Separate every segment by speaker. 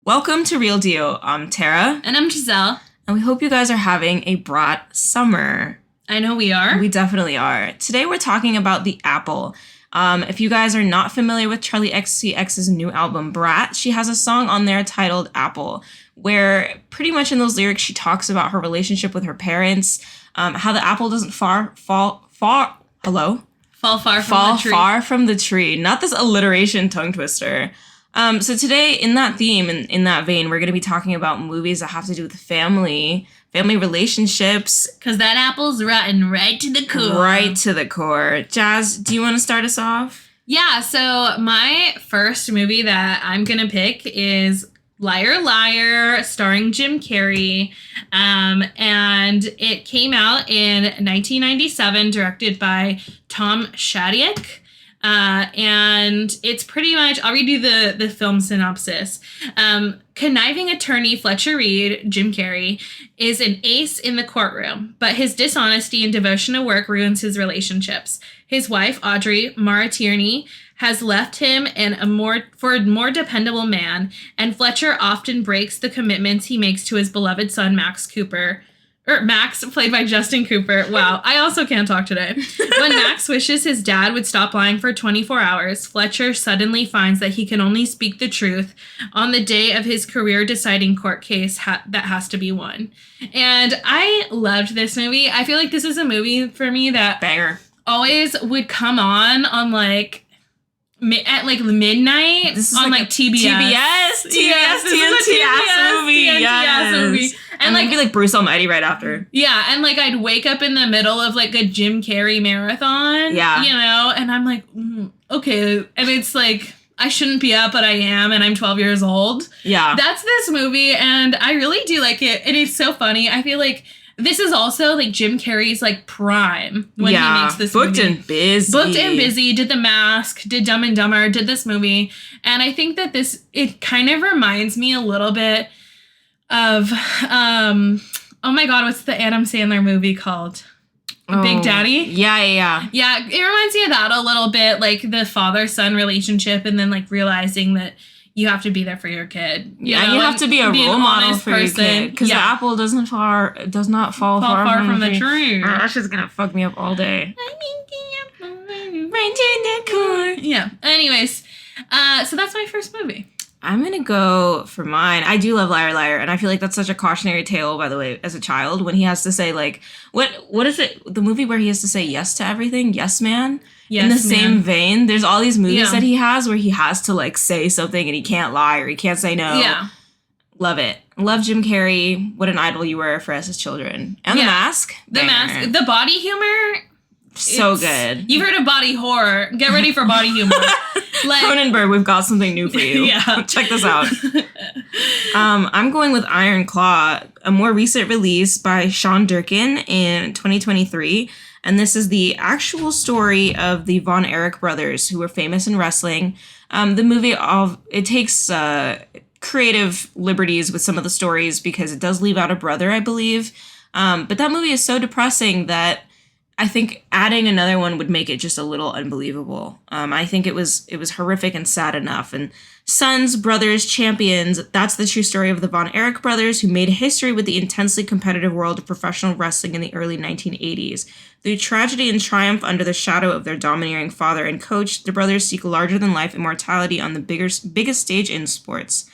Speaker 1: Welcome to Real Deal. I'm Tara.
Speaker 2: And I'm Giselle.
Speaker 1: And we hope you guys are having a Brat Summer.
Speaker 2: I know we are.
Speaker 1: We definitely are. Today we're talking about the apple. If you guys are not familiar with Charli XCX's new album, Brat, she has a song on there titled Apple, where pretty much in those lyrics she talks about her relationship with her parents, how the apple doesn't fall far from the tree. Not this alliteration tongue twister. So today, in that theme, and in that vein, we're going to be talking about movies that have to do with family relationships.
Speaker 2: Because that apple's rotten right to the core.
Speaker 1: Right to the core. Jazz, do you want to start us off?
Speaker 2: Yeah, so my first movie that I'm going to pick is Liar Liar, starring Jim Carrey. And it came out in 1997, directed by Tom Shadyac. And it's pretty much, I'll read you the film synopsis. Conniving attorney Fletcher Reed, Jim Carrey, is an ace in the courtroom, but his dishonesty and devotion to work ruins his relationships. His wife, Audrey, Mara Tierney, has left him for a more dependable man, and Fletcher often breaks the commitments he makes to his beloved son, Max, played by Justin Cooper. Wow, I also can't talk today. When Max wishes his dad would stop lying for 24 hours, Fletcher suddenly finds that he can only speak the truth on the day of his career-deciding court case that has to be won. And I loved this movie. I feel like this is a movie for me that
Speaker 1: Banger.
Speaker 2: Always would come on at midnight on TBS.
Speaker 1: TBS, TNT movie. And it'd be like Bruce Almighty right after.
Speaker 2: Yeah, and I'd wake up in the middle of a Jim Carrey marathon.
Speaker 1: Yeah.
Speaker 2: And I'm like, okay. And it's I shouldn't be up, but I am, and I'm 12 years old.
Speaker 1: Yeah.
Speaker 2: That's this movie, and I really do like it. And it's so funny. I feel like this is also Jim Carrey's prime when he makes this movie. Booked and busy, did The Mask, did Dumb and Dumber, did this movie. And I think that it kind of reminds me a little bit of, oh my God, what's the Adam Sandler movie called? Big Daddy?
Speaker 1: Yeah.
Speaker 2: Yeah, it reminds me of that a little bit, the father-son relationship, and then realizing that you have to be there for your kid. You
Speaker 1: have to be a role model for your kid. Because the apple does not fall far from the tree. That's just going to fuck me up all day. Right to the core.
Speaker 2: Yeah. Anyways, so that's my first movie.
Speaker 1: I'm going to go for mine. I do love Liar Liar, and I feel like that's such a cautionary tale, by the way, as a child, when he has to say, what is it? The movie where he has to say yes to everything? Yes, man?
Speaker 2: Yes,
Speaker 1: in the same vein, there's all these movies that he has where he has to, say something and he can't lie or he can't say no.
Speaker 2: Yeah.
Speaker 1: Love it. Love Jim Carrey. What an idol you were for us as children. And The Mask.
Speaker 2: The Mask. The body humor.
Speaker 1: So good.
Speaker 2: You've heard of body horror. Get ready for body humor.
Speaker 1: Cronenberg, we've got something new for you.
Speaker 2: Yeah.
Speaker 1: Check this out. I'm going with Iron Claw, a more recent release by Sean Durkin in 2023. And this is the actual story of the Von Erich brothers, who were famous in wrestling. The movie, it takes creative liberties with some of the stories because it does leave out a brother, I believe. But that movie is so depressing that I think adding another one would make it just a little unbelievable. I think it was horrific and sad enough. And sons, brothers, champions, that's the true story of the Von Erich brothers, who made history with the intensely competitive world of professional wrestling in the early 1980s. Through tragedy and triumph under the shadow of their domineering father and coach, the brothers seek larger-than-life immortality on the biggest stage in sports.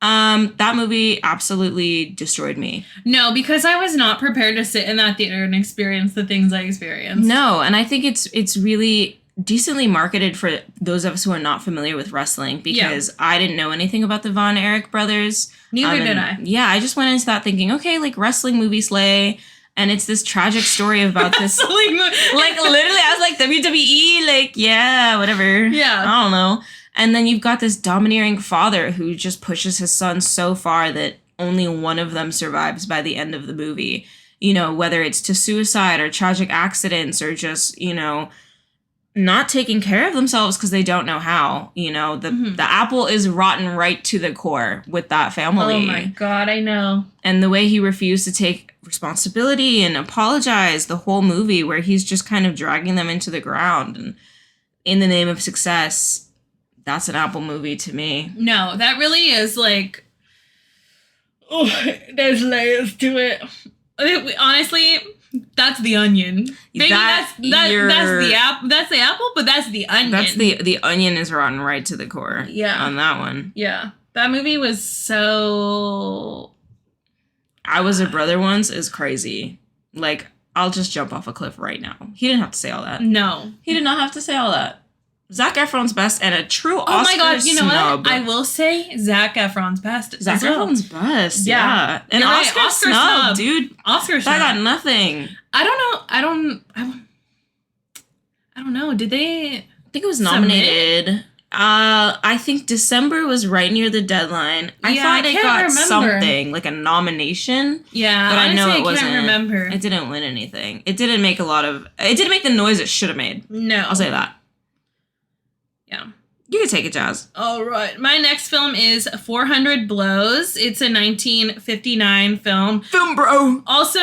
Speaker 1: That movie absolutely destroyed me.
Speaker 2: No, because I was not prepared to sit in that theater and experience the things I experienced.
Speaker 1: No, and I think it's really decently marketed for those of us who are not familiar with wrestling, because I didn't know anything about the Von Erich brothers.
Speaker 2: Neither did I.
Speaker 1: Yeah, I just went into that thinking, okay, wrestling movie slay. And it's this tragic story about this. Literally, I was like, WWE, yeah, whatever.
Speaker 2: Yeah.
Speaker 1: I don't know. And then you've got this domineering father who just pushes his son so far that only one of them survives by the end of the movie. Whether it's to suicide or tragic accidents or just, not taking care of themselves because they don't know how. The apple is rotten right to the core with that family.
Speaker 2: Oh my God, I know.
Speaker 1: And the way he refused to take responsibility and apologize the whole movie, where he's just kind of dragging them into the ground. And in the name of success, that's an Apple movie to me.
Speaker 2: No, that really is like Oh, there's layers to it. Honestly, that's the onion. Maybe that's the apple, but that's the onion.
Speaker 1: That's the onion is rotten right to the core.
Speaker 2: Yeah.
Speaker 1: On that one.
Speaker 2: Yeah. That movie was so...
Speaker 1: I Was a Brother Once is crazy. Like, I'll just jump off a cliff right now. He didn't have to say all that.
Speaker 2: No.
Speaker 1: He did not have to say all that. Zac Efron's best and a true Oscar
Speaker 2: Oh my god, you know
Speaker 1: snub.
Speaker 2: what? I will say Zac Efron's best.
Speaker 1: Zac Efron's best, yeah. And Oscar snub, dude.
Speaker 2: Oscar snub.
Speaker 1: I got nothing.
Speaker 2: I don't know. Did they...
Speaker 1: I think it was nominated. I think December was right near the deadline. I thought it got something, like a nomination.
Speaker 2: Yeah,
Speaker 1: but
Speaker 2: honestly,
Speaker 1: I know it wasn't.
Speaker 2: I can't remember.
Speaker 1: It didn't win anything. It didn't make it didn't make the noise it should have made.
Speaker 2: No.
Speaker 1: I'll say that.
Speaker 2: Yeah.
Speaker 1: You can take it, Jazz.
Speaker 2: All right. My next film is 400 Blows. It's a 1959 film.
Speaker 1: Film, bro.
Speaker 2: Also...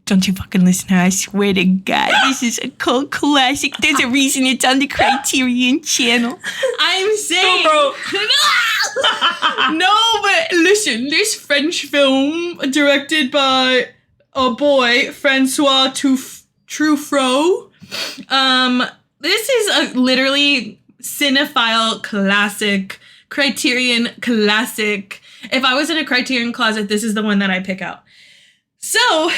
Speaker 3: Don't you fucking listen to her, I swear to God. This is a cult classic. There's a reason it's on the Criterion channel.
Speaker 2: I'm saying...
Speaker 1: Bro.
Speaker 2: No, but listen, this French film directed by a boy, Francois Truffaut. This is a literally cinephile classic, Criterion classic. If I was in a Criterion closet, this is the one that I pick out. So,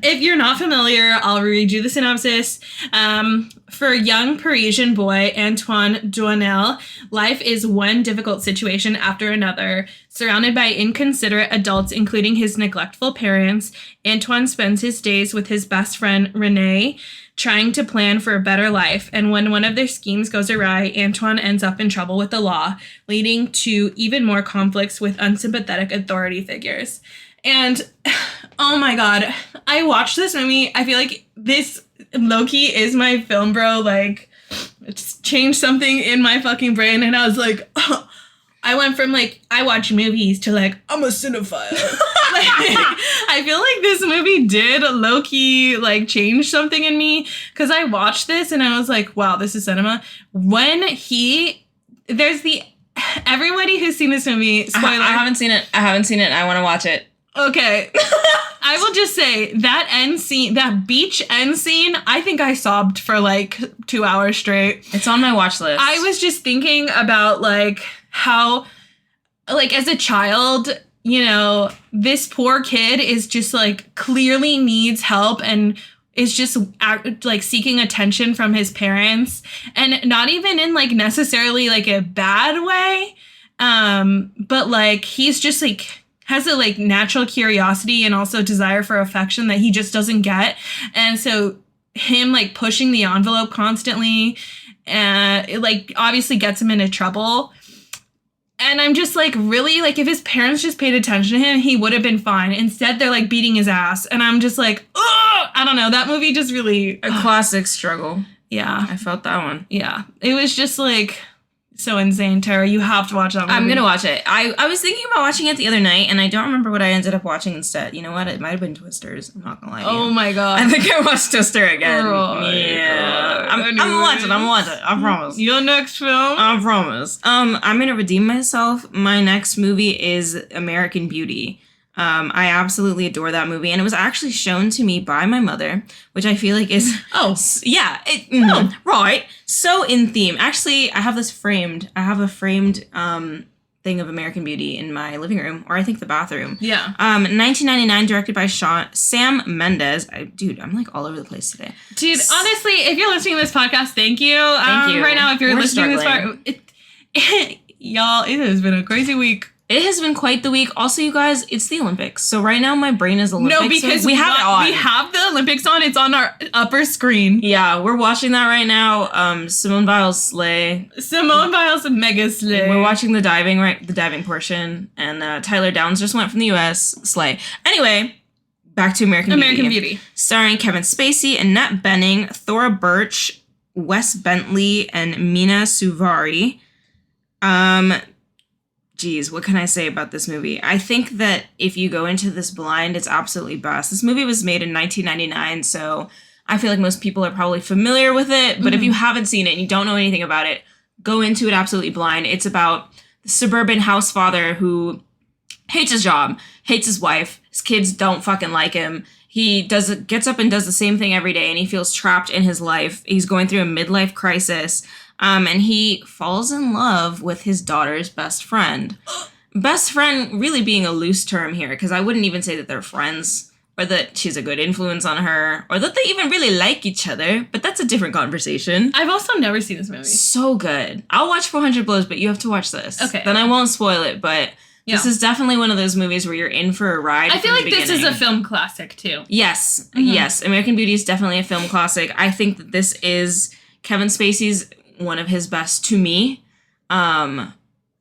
Speaker 2: if you're not familiar, I'll read you the synopsis. For a young Parisian boy, Antoine Duanel, life is one difficult situation after another. Surrounded by inconsiderate adults, including his neglectful parents, Antoine spends his days with his best friend, Renee, trying to plan for a better life. And when one of their schemes goes awry, Antoine ends up in trouble with the law, leading to even more conflicts with unsympathetic authority figures. And, oh my god, I watched this movie, I feel like this low-key is my film bro, like, it's changed something in my fucking brain, and I was like, oh, I went from, like, I watch movies to, like, I'm a cinephile. I feel like this movie did low-key, like, change something in me, because I watched this, and I was like, wow, this is cinema. Everybody who's seen this movie, spoiler.
Speaker 1: I haven't seen it. I want to watch it.
Speaker 2: Okay. I will just say that beach end scene, I think I sobbed for like 2 hours straight.
Speaker 1: It's on my watch list.
Speaker 2: I was just thinking about like how, like as a child, you know, this poor kid is just like clearly needs help and is just like seeking attention from his parents, and not even in like necessarily like a bad way. But like he's just like has a like natural curiosity and also desire for affection that he just doesn't get. And so him like pushing the envelope constantly, it like obviously gets him into trouble. And I'm just like, really? Like if his parents just paid attention to him, he would have been fine. Instead, they're like beating his ass. And I'm just like, oh, I don't know. That movie just really...
Speaker 1: A classic struggle.
Speaker 2: Yeah.
Speaker 1: I felt that one.
Speaker 2: Yeah. It was just like... so insane, Tara. You have to watch that movie.
Speaker 1: I'm gonna watch it. I was thinking about watching it the other night, and I don't remember what I ended up watching instead. You know what? It might have been Twisters. I'm not gonna lie to you.
Speaker 2: Oh my god.
Speaker 1: I think I watched Twister again.
Speaker 2: Right,
Speaker 1: Yeah. I'm gonna watch it. I promise.
Speaker 2: Your next film?
Speaker 1: I promise. I'm gonna redeem myself. My next movie is American Beauty. I absolutely adore that movie, and it was actually shown to me by my mother, which I feel like is right, so in theme. Actually, I have this framed. I have a framed thing of American Beauty in my living room, or I think the bathroom.
Speaker 2: Yeah.
Speaker 1: 1999, directed by Sam Mendes. I'm like all over the place today.
Speaker 2: Dude, honestly, if you're listening to this podcast, thank you. Thank you. Right now, if you're listening to this part, y'all, it has been a crazy week.
Speaker 1: It has been quite the week. Also, you guys, it's the Olympics. So right now my brain is Olympics.
Speaker 2: No, because
Speaker 1: we have it on.
Speaker 2: We have the Olympics on. It's on our upper screen.
Speaker 1: Yeah, we're watching that right now. Simone Biles slay.
Speaker 2: Simone Biles mega slay.
Speaker 1: We're watching the diving portion. And Tyler Downs just went from the US. Slay. Anyway, back to American Beauty. Starring Kevin Spacey, Annette Bening, Thora Birch, Wes Bentley, and Mina Suvari. Geez, what can I say about this movie? I think that if you go into this blind, it's absolutely best. This movie was made in 1999, so I feel like most people are probably familiar with it. But if you haven't seen it and you don't know anything about it, go into it absolutely blind. It's about suburban house father who hates his job, hates his wife. His kids don't fucking like him. He gets up and does the same thing every day, and he feels trapped in his life. He's going through a midlife crisis, and he falls in love with his daughter's best friend. Best friend really being a loose term here, because I wouldn't even say that they're friends, or that she's a good influence on her, or that they even really like each other, but that's a different conversation.
Speaker 2: I've also never seen this movie.
Speaker 1: So good. I'll watch 400 Blows, but you have to watch this.
Speaker 2: Okay.
Speaker 1: Then I won't spoil it, but this is definitely one of those movies where you're in for a ride.
Speaker 2: I feel like this is a film classic, too.
Speaker 1: Yes. Yes. American Beauty is definitely a film classic. I think that this is Kevin Spacey's one of his best to me. And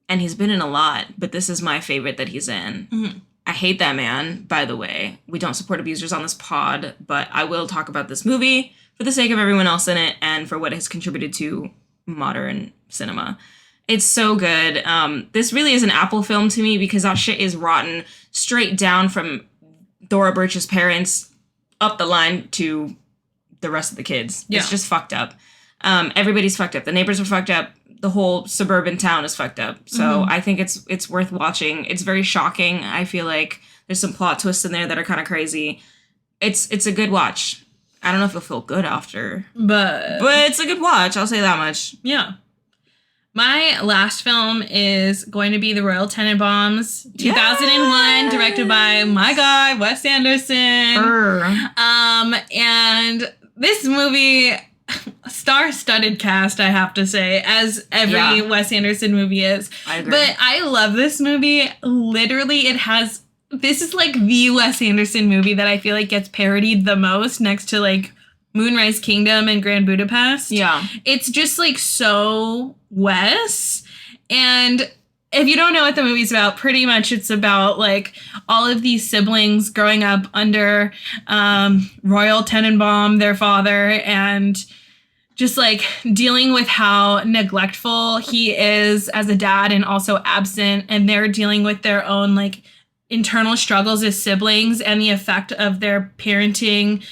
Speaker 1: he's been in a lot, but this is my favorite that he's in. Mm-hmm. I hate that man, by the way. We don't support abusers on this pod, but I will talk about this movie for the sake of everyone else in it and for what it has contributed to modern cinema. It's so good. This really is an Apple film to me because that shit is rotten straight down from Thora Birch's parents up the line to the rest of the kids. Yeah. It's just fucked up. Everybody's fucked up. The neighbors are fucked up. The whole suburban town is fucked up. So I think it's worth watching. It's very shocking. I feel like there's some plot twists in there that are kind of crazy. It's a good watch. I don't know if you'll feel good after. But it's a good watch. I'll say that much.
Speaker 2: Yeah. My last film is going to be The Royal Tenenbaums, 2001, directed by my guy, Wes Anderson. And this movie, star-studded cast, I have to say, as every Wes Anderson movie is.
Speaker 1: I agree.
Speaker 2: But I love this movie. Literally, this is like the Wes Anderson movie that I feel like gets parodied the most next to like Moonrise Kingdom and Grand Budapest.
Speaker 1: Yeah.
Speaker 2: It's just like so Wes. And if you don't know what the movie's about, pretty much it's about like all of these siblings growing up under Royal Tenenbaum, their father, and just like dealing with how neglectful he is as a dad and also absent. And they're dealing with their own like internal struggles as siblings and the effect of their parenting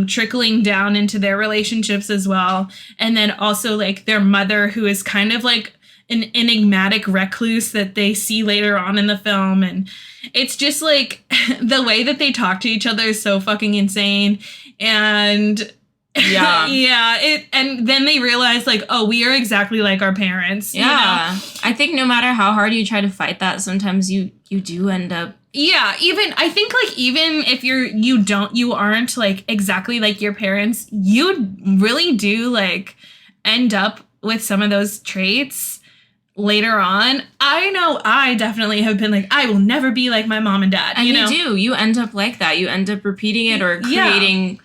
Speaker 2: trickling down into their relationships as well. And then also like their mother, who is kind of like an enigmatic recluse that they see later on in the film. And it's just like the way that they talk to each other is so fucking insane. And and then they realize like, oh, we are exactly like our parents.
Speaker 1: Yeah. You know? I think no matter how hard you try to fight that, sometimes you do end up.
Speaker 2: Yeah, I think like even if you aren't like exactly like your parents, you really do like end up with some of those traits later on. I know I definitely have been like, I will never be like my mom and dad.
Speaker 1: And you do. You end up like that. You end up repeating it or creating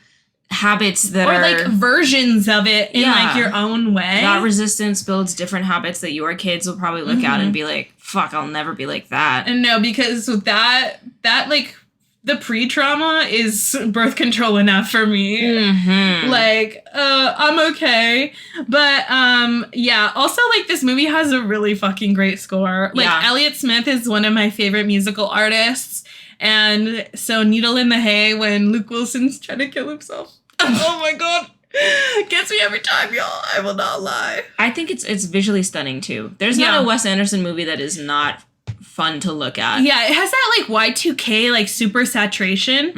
Speaker 1: habits that are
Speaker 2: like versions of it in like your own way.
Speaker 1: That resistance builds different habits that your kids will probably look at and be like, fuck, I'll never be like that.
Speaker 2: And no, because that like the pre-trauma is birth control enough for me. Like, I'm okay. But also like this movie has a really fucking great score. Like Elliott Smith is one of my favorite musical artists. And so Needle in the Hay when Luke Wilson's trying to kill himself. Oh my God. Gets me every time, y'all. I will not lie.
Speaker 1: I think it's visually stunning too. There's not a Wes Anderson movie that is not fun to look at.
Speaker 2: Yeah, it has that like Y2K like super saturation.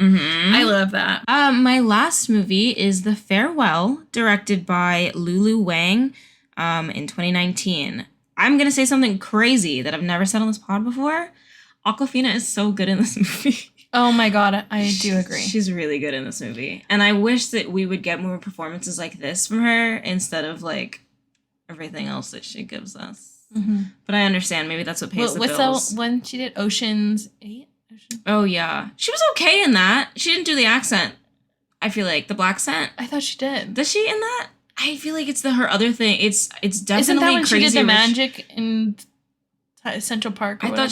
Speaker 2: I love that.
Speaker 1: My last movie is The Farewell, directed by Lulu Wang in 2019. I'm going to say something crazy that I've never said on this pod before. Awkwafina is so good in this movie.
Speaker 2: Oh my God, I do agree.
Speaker 1: She's really good in this movie. And I wish that we would get more performances like this from her instead of like everything else that she gives us. But I understand. Maybe that's what pays the bills.
Speaker 2: What's that one she did? Ocean's 8?
Speaker 1: Oh, yeah. She was okay in that. She didn't do the accent. I feel like the black scent.
Speaker 2: I thought she did.
Speaker 1: Does she in that? I feel like it's her other thing. It's definitely
Speaker 2: Isn't that when
Speaker 1: Crazy
Speaker 2: she did the
Speaker 1: Rich.
Speaker 2: Magic in Central Park or
Speaker 1: whatever?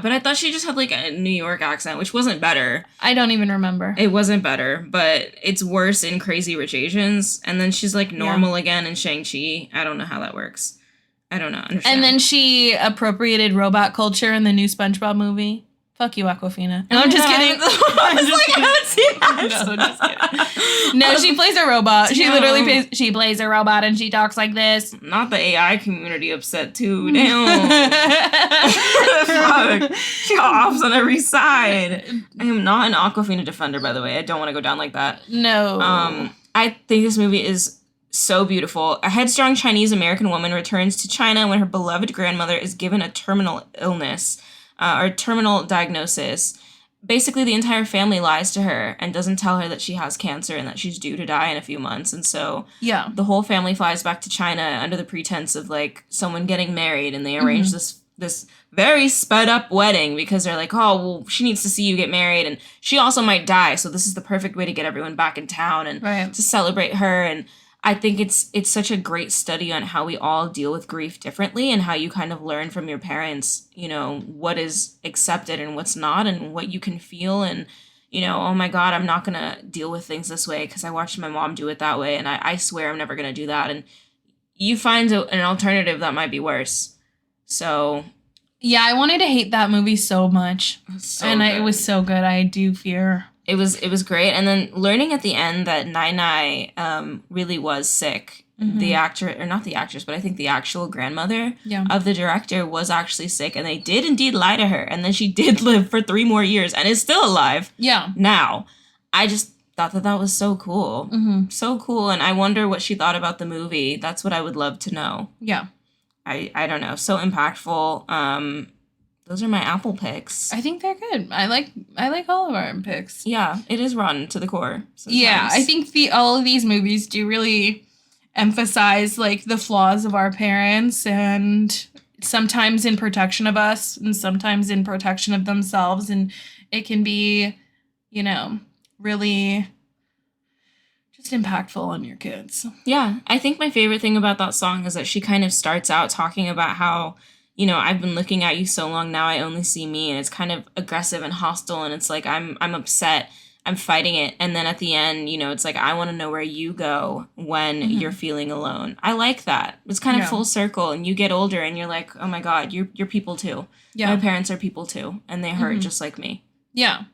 Speaker 1: But I thought she just had like a New York accent, which wasn't better.
Speaker 2: I don't even remember.
Speaker 1: It wasn't better, but it's worse in Crazy Rich Asians. And then she's like normal again in Shang-Chi. I don't know how that works. I don't know. Understand.
Speaker 2: And then she appropriated robot culture in the new SpongeBob movie. Fuck you, Aquafina. No, I'm just kidding.
Speaker 1: I haven't seen that.
Speaker 2: No, just kidding. No, she plays a robot. She literally plays a robot and she talks like this.
Speaker 1: Not the AI community upset too. Damn. Fuck. She got offs on every side. I am not an Aquafina defender, by the way. I don't want to go down like that.
Speaker 2: No.
Speaker 1: I think this movie is so beautiful. A headstrong Chinese American woman returns to China when her beloved grandmother is given a terminal illness. Or terminal diagnosis. Basically, the entire family lies to her and doesn't tell her that she has cancer and that she's due to die in a few months. And so the whole family flies back to China under the pretense of like someone getting married, and they arrange this very sped up wedding because they're like, oh, well, she needs to see you get married, and she also might die, so this is the perfect way to get everyone back in town and to celebrate her. And I think it's such a great study on how we all deal with grief differently, and how you kind of learn from your parents, you know, what is accepted and what's not, and what you can feel. And, you know, oh my God, I'm not going to deal with things this way because I watched my mom do it that way, and I swear I'm never going to do that. And you find an alternative that might be worse. So...
Speaker 2: yeah, I wanted to hate that movie so much. It was so good. I do fear...
Speaker 1: It was great. And then learning at the end that Nai really was sick. The actor, or not the actress, but I think the actual grandmother of the director was actually sick. And they did indeed lie to her. And then she did live for 3 more years and is still alive. Yeah. Now. I just thought that was so cool. So cool. And I wonder what she thought about the movie. That's what I would love to know. Yeah. I don't know. So impactful. Those are my Apple picks.
Speaker 2: I think they're good. I like all of our picks.
Speaker 1: Yeah, it is rotten to the core. Sometimes.
Speaker 2: Yeah, I think all of these movies do really emphasize like the flaws of our parents, and sometimes in protection of us and sometimes in protection of themselves, and it can be, you know, really just impactful on your kids.
Speaker 1: Yeah, I think my favorite thing about that song is that she kind of starts out talking about how, you know, I've been looking at you so long, now I only see me. And it's kind of aggressive and hostile. And it's like, I'm upset. I'm fighting it. And then at the end, you know, it's like, I want to know where you go when you're feeling alone. I like that. It's kind of full circle. And you get older and you're like, oh my God, you're people too. Yeah. My parents are people too. And they hurt just like me.
Speaker 2: Yeah,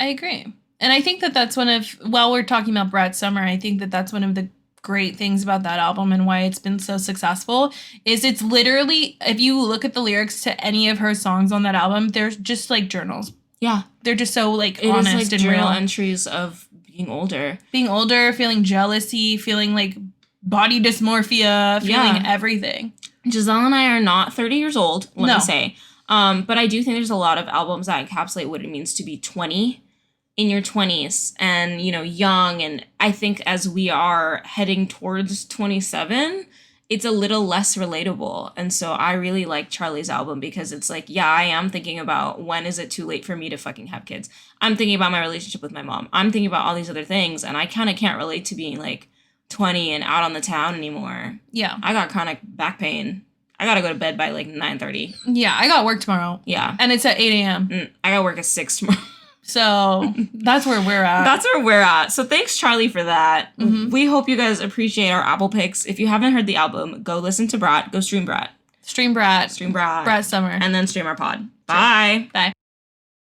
Speaker 2: I agree. And I think that that's while we're talking about Brat Summer, I think that that's one of the great things about that album and why it's been so successful is it's literally, if you look at the lyrics to any of her songs on that album, they're just like journals. Yeah. They're just so like honest
Speaker 1: like
Speaker 2: and
Speaker 1: journal
Speaker 2: real.
Speaker 1: Entries of being older.
Speaker 2: Being older, feeling jealousy, feeling like body dysmorphia, feeling everything.
Speaker 1: Giselle and I are not 30 years old, let me say. But I do think there's a lot of albums that encapsulate what it means to be 20 in your 20s and, you know, young. And I think as we are heading towards 27, it's a little less relatable. And so I really like Charli's album because it's like, yeah, I am thinking about when is it too late for me to fucking have kids. I'm thinking about my relationship with my mom. I'm thinking about all these other things. And I kind of can't relate to being like 20 and out on the town anymore. Yeah. I got chronic back pain. I got to go to bed by like 9:30.
Speaker 2: Yeah, I got work tomorrow. Yeah. And it's at 8 a.m.
Speaker 1: I got work at 6 tomorrow.
Speaker 2: So that's where we're at.
Speaker 1: That's where we're at. So thanks, Charli, for that. We hope you guys appreciate our Apple picks. If you haven't heard the album, go listen to Brat. Go stream Brat.
Speaker 2: Stream Brat.
Speaker 1: Stream Brat.
Speaker 2: Brat Summer.
Speaker 1: And then stream our pod. Bye.
Speaker 2: Bye.